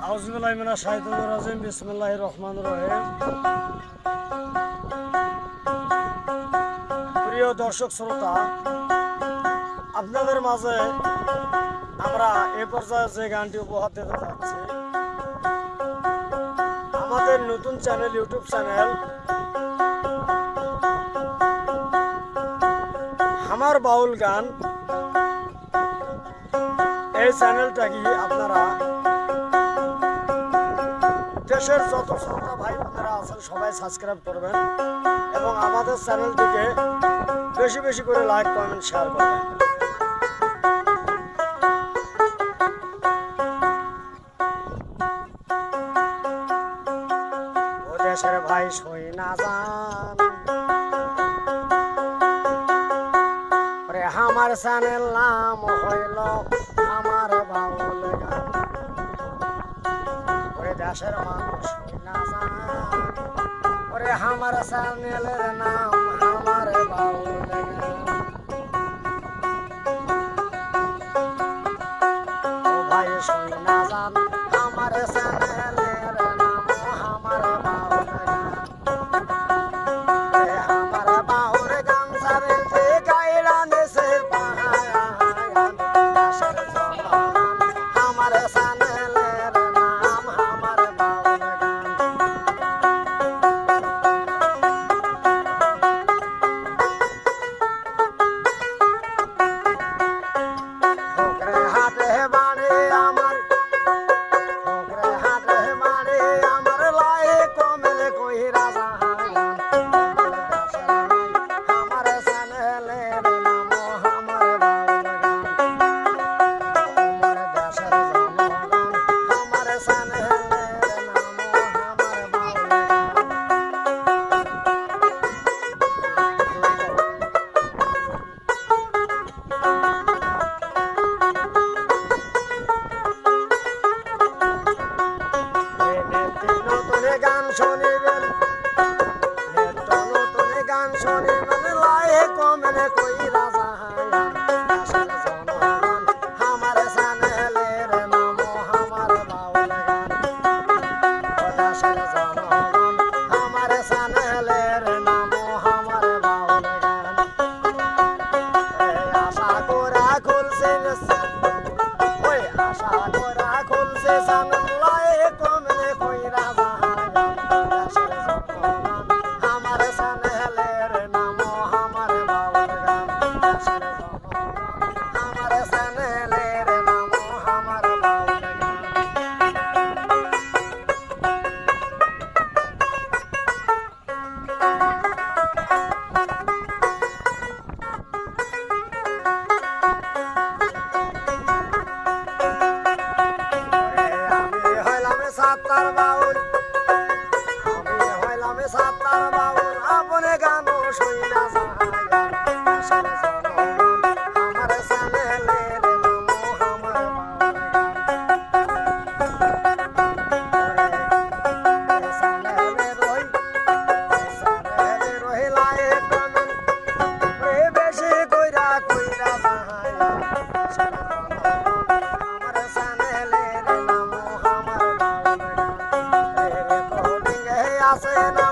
আউযুবিল্লাহি মিনাশ শাইতানির রাজিম। বিসমিল্লাহির রহমানির রহিম। প্রিয় দর্শক শ্রোতা, আপনাদের মাঝে আমরা এ পর্যায়ে যে গানটি উপহার দিতে যাচ্ছি, আমাদের নতুন চ্যানেল, ইউটিউব চ্যানেল আমার বাউল গান, এই চ্যানেলটাকে আপনারা দেশের যত শ্রোতা ভাই বোনেরা আছেন সবাই সাবস্ক্রাইব করবেন এবং আমাদের চ্যানেলটিকে বেশি বেশি করে লাইক, কমেন্ট, শেয়ার করবেন। ও দেশের ভাই সই না যান, আমার চ্যানেল নাম হইল আমার বাউল গান। ওরে দেশের মানুষ না জান, ওরে আমার চ্যানেলের নাম আমার বাউল গান। ও ভাই শুই না জান, আমার চ্যানেলের নাম আমার বাউল গান। আমার বাউল গান সারে যে গায়রা নেছে গান শুনিবেন, নতুন গান শুনিবেন, লাই কমেন্ট কইরা যাহান। আসল জনগণ আমার চ্যানেলের নাম আমার বাউল গান। আসল জনগণ আমার চ্যানেলের নাম আমার বাউল গান। আশা করা খুলছে, ওই আশা করা খুলছে চ্যানেল, লাই কমেন্ট কইরা যাহান। সাতার বাউল, আমি হইলাম সাতার বাউল, আপনে গান শুই না যান। আসল জনগণ আমার চ্যানেলের নাম আমার বাউল গান। চ্যানেলে রই লাইক কমেন্ট বেশি কইরা কইরা যান। আসল জনগণ আমার চ্যানেলের নাম আমার বাউল গান। আছে না